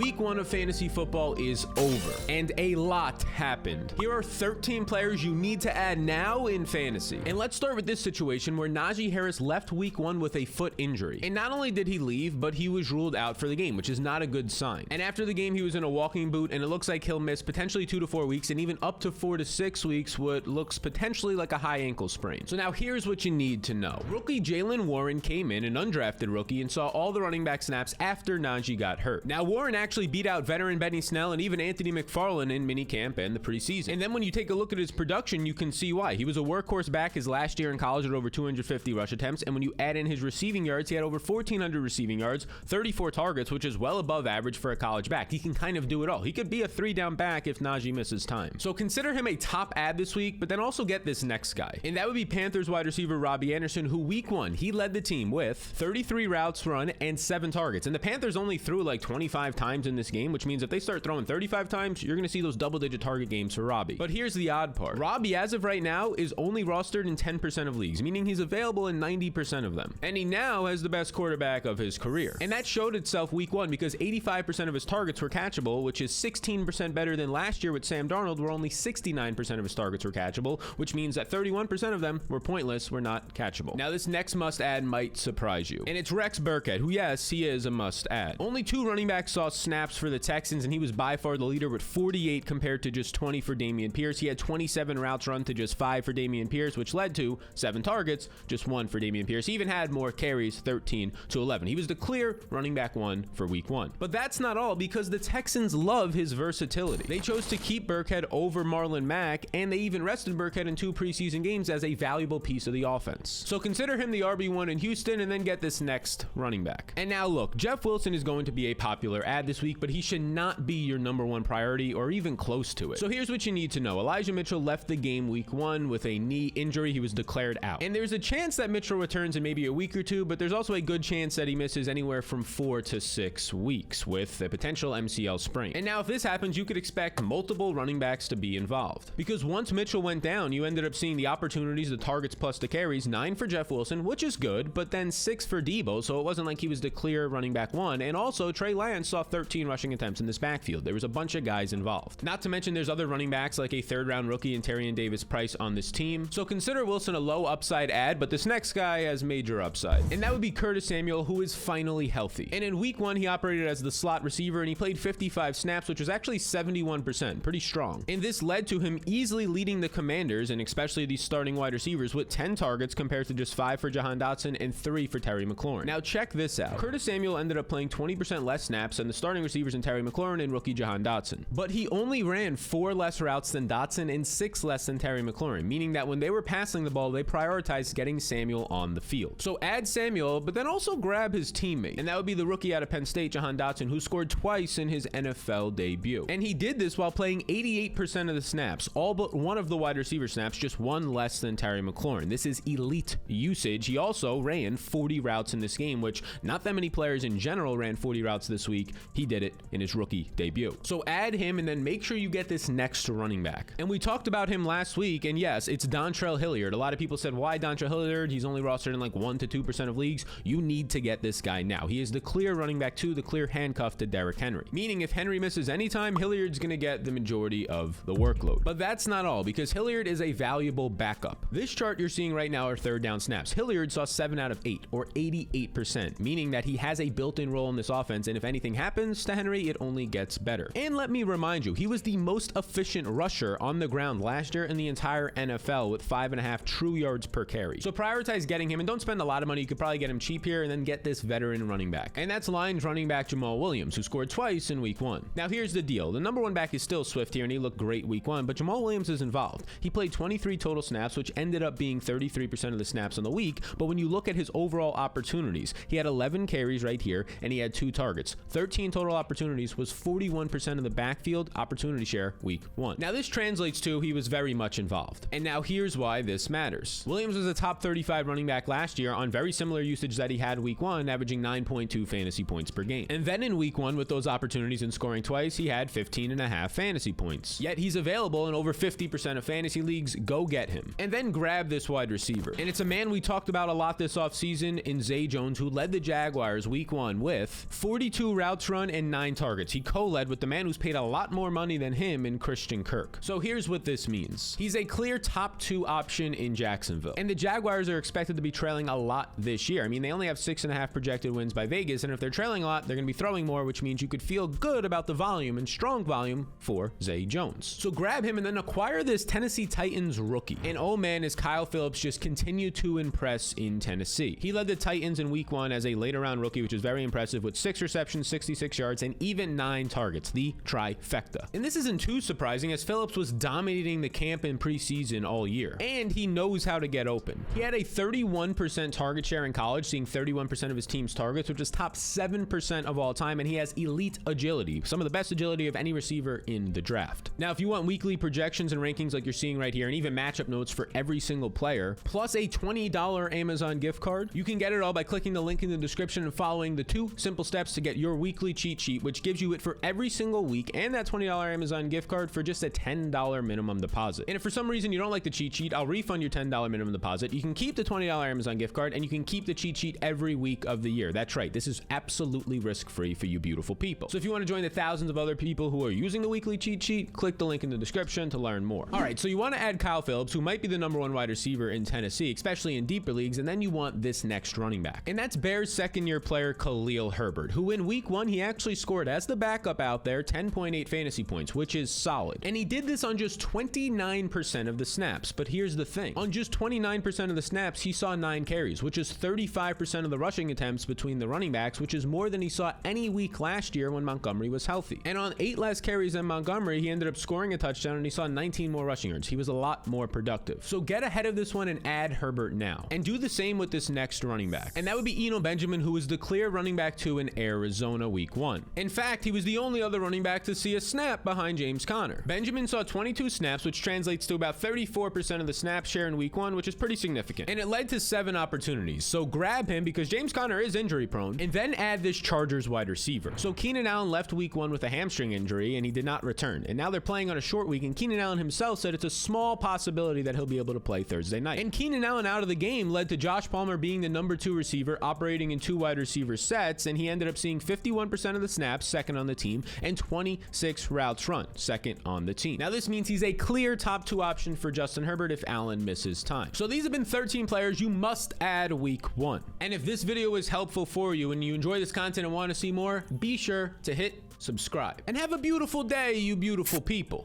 Week 1 of fantasy football is over, and a lot happened. Here are 13 players you need to add now in fantasy. And let's start with this situation where Najee Harris left Week 1 with a foot injury. And not only did he leave, but he was ruled out for the game, which is not a good sign. And after the game, he was in a walking boot, and it looks like he'll miss potentially 2 to 4 weeks, and even up to 4 to 6 weeks, what looks potentially like a high ankle sprain. So now here's what you need to know. Rookie Jaylen Warren came in, an undrafted rookie, and saw all the running back snaps after Najee got hurt. Now, Warren actually beat out veteran Benny Snell and even Anthony McFarland in minicamp and the preseason. And then when you take a look at his production, you can see why. He was a workhorse back his last year in college at over 250 rush attempts, and when you add in his receiving yards, he had over 1,400 receiving yards, 34 targets, which is well above average for a college back. He can kind of do it all. He could be a 3-down back if Najee misses time. So consider him a top add this week, but then also get this next guy. And that would be Panthers wide receiver Robbie Anderson, who Week 1, he led the team with 33 routes run and 7 targets. And the Panthers only threw like 25 times in this game, which means if they start throwing 35 times, you're going to see those double-digit target games for Robbie. But here's the odd part. Robbie, as of right now, is only rostered in 10% of leagues, meaning he's available in 90% of them. And he now has the best quarterback of his career. And that showed itself Week 1 because 85% of his targets were catchable, which is 16% better than last year with Sam Darnold, where only 69% of his targets were catchable, which means that 31% of them were pointless, were not catchable. Now, this next must-add might surprise you. And it's Rex Burkhead, who, yes, he is a must-add. Only 2 running backs saw snaps for the Texans, and he was by far the leader with 48 compared to just 20 for Dameon Pierce. He had 27 routes run to just 5 for Dameon Pierce, which led to 7 targets, just 1 for Dameon Pierce. He even had more carries, 13 to 11. He was the clear running back 1 for Week 1. But that's not all, because the Texans love his versatility. They chose to keep Burkhead over Marlon Mack, and they even rested Burkhead in 2 preseason games as a valuable piece of the offense. So consider him the RB1 in Houston, and then get this next running back. And now look, Jeff Wilson is going to be a popular add this week, but he should not be your #1 priority or even close to it. So here's what you need to know. Elijah Mitchell left the game Week 1 with a knee injury. He was declared out. And there's a chance that Mitchell returns in maybe a week or 2, but there's also a good chance that he misses anywhere from 4 to 6 weeks with a potential MCL sprain. And now if this happens, you could expect multiple running backs to be involved. Because once Mitchell went down, you ended up seeing the opportunities, the targets plus the carries, 9 for Jeff Wilson, which is good, but then 6 for Debo, so it wasn't like he was the clear running back 1. And also, Trey Lance saw 13 rushing attempts in this backfield. There was a bunch of guys involved. Not to mention there's other running backs like a 3rd-round rookie and Tyrion Davis-Price on this team. So consider Wilson a low upside add, but this next guy has major upside. And that would be Curtis Samuel, who is finally healthy. And in Week 1, he operated as the slot receiver, and he played 55 snaps, which was actually 71%, pretty strong. And this led to him easily leading the Commanders, and especially these starting wide receivers, with 10 targets compared to just 5 for Jahan Dotson and 3 for Terry McLaurin. Now check this out. Curtis Samuel ended up playing 20% less snaps than the starting receivers in Terry McLaurin and rookie Jahan Dotson. But he only ran 4 less routes than Dotson and 6 less than Terry McLaurin, meaning that when they were passing the ball, they prioritized getting Samuel on the field. So add Samuel, but then also grab his teammate. And that would be the rookie out of Penn State, Jahan Dotson, who scored twice in his NFL debut. And he did this while playing 88% of the snaps, all but one of the wide receiver snaps, just 1 less than Terry McLaurin. This is elite usage. He also ran 40 routes in this game, which not that many players in general ran 40 routes this week. He did it in his rookie debut. So add him, and then make sure you get this next running back. And we talked about him last week, and yes, it's DonTrell Hilliard. A lot of people said, why DonTrell Hilliard? He's only rostered in like 1 to 2% of leagues. You need to get this guy now. He is the clear running back 2, the clear handcuff to Derrick Henry. Meaning if Henry misses any time, Hilliard's going to get the majority of the workload. But that's not all, because Hilliard is a valuable backup. This chart you're seeing right now are 3rd down snaps. Hilliard saw 7 out of 8, or 88%, meaning that he has a built-in role in this offense, and if anything happens to Henry, it only gets better. And let me remind you, he was the most efficient rusher on the ground last year in the entire NFL with 5.5 true yards per carry. So prioritize getting him, and don't spend a lot of money. You could probably get him cheap here, and then get this veteran running back. And that's Lions running back Jamaal Williams, who scored twice in Week 1. Now here's the deal. The #1 back is still Swift here, and he looked great Week 1, but Jamaal Williams is involved. He played 23 total snaps, which ended up being 33% of the snaps on the week, but when you look at his overall opportunities, he had 11 carries right here, and he had 2 targets. 13 total opportunities was 41% of the backfield opportunity share Week 1. Now this translates to he was very much involved. And now here's why this matters. Williams was a top 35 running back last year on very similar usage that he had Week 1, averaging 9.2 fantasy points per game. And then in Week 1, with those opportunities and scoring twice, he had 15.5 fantasy points. Yet he's available in over 50% of fantasy leagues. Go get him. And then grab this wide receiver. And it's a man we talked about a lot this offseason in Zay Jones, who led the Jaguars Week 1 with 42 routes run and 9 targets. He co-led with the man who's paid a lot more money than him in Christian Kirk. So here's what this means. He's a clear top 2 option in Jacksonville. And the Jaguars are expected to be trailing a lot this year. I mean, they only have 6.5 projected wins by Vegas, and if they're trailing a lot, they're going to be throwing more, which means you could feel good about the volume and strong volume for Zay Jones. So grab him and then acquire this Tennessee Titans rookie. And oh man, is Kyle Phillips just continue to impress in Tennessee. He led the Titans in week 1 as a later round rookie, which is very impressive, with 6 receptions, 66 yards, and even 9 targets, the trifecta. And this isn't too surprising, as Phillips was dominating the camp in preseason all year, and he knows how to get open. He had a 31% target share in college, seeing 31% of his team's targets, which is top 7% of all time, and he has elite agility, some of the best agility of any receiver in the draft. Now, if you want weekly projections and rankings like you're seeing right here, and even matchup notes for every single player, plus a $20 Amazon gift card, you can get it all by clicking the link in the description and following the 2 simple steps to get your weekly cheat sheet, which gives you it for every single week, and that $20 Amazon gift card for just a $10 minimum deposit. And if for some reason you don't like the cheat sheet, I'll refund your $10 minimum deposit. You can keep the $20 Amazon gift card, and you can keep the cheat sheet every week of the year. That's right. This is absolutely risk-free for you beautiful people. So if you want to join the thousands of other people who are using the weekly cheat sheet, click the link in the description to learn more. All right, so you want to add Kyle Phillips, who might be the #1 wide receiver in Tennessee, especially in deeper leagues, and then you want this next running back. And that's Bears second-year player Khalil Herbert, who in week 1, he actually scored as the backup out there 10.8 fantasy points, which is solid. And he did this on just 29% of the snaps. But here's the thing. On just 29% of the snaps, he saw 9 carries, which is 35% of the rushing attempts between the running backs, which is more than he saw any week last year when Montgomery was healthy. And on 8 less carries than Montgomery, he ended up scoring a touchdown, and he saw 19 more rushing yards. He was a lot more productive. So get ahead of this one and add Herbert now. And do the same with this next running back. And that would be Eno Benjamin, who was the clear running back 2 in Arizona week 1. In fact, he was the only other running back to see a snap behind James Conner. Benjamin saw 22 snaps, which translates to about 34% of the snap share in week 1, which is pretty significant. And it led to 7 opportunities. So grab him because James Conner is injury prone, and then add this Chargers wide receiver. So Keenan Allen left week 1 with a hamstring injury, and he did not return. And now they're playing on a short week, and Keenan Allen himself said it's a small possibility that he'll be able to play Thursday night. And Keenan Allen out of the game led to Josh Palmer being the #2 receiver, operating in 2 wide receiver sets, and he ended up seeing 51% of the snaps, second on the team, and 26 routes run, second on the team. Now this means he's a clear top 2 option for Justin Herbert if Allen misses time. So these have been 13 players you must add week 1. And if this video was helpful for you and you enjoy this content and want to see more, be sure to hit subscribe. And have a beautiful day, you beautiful people.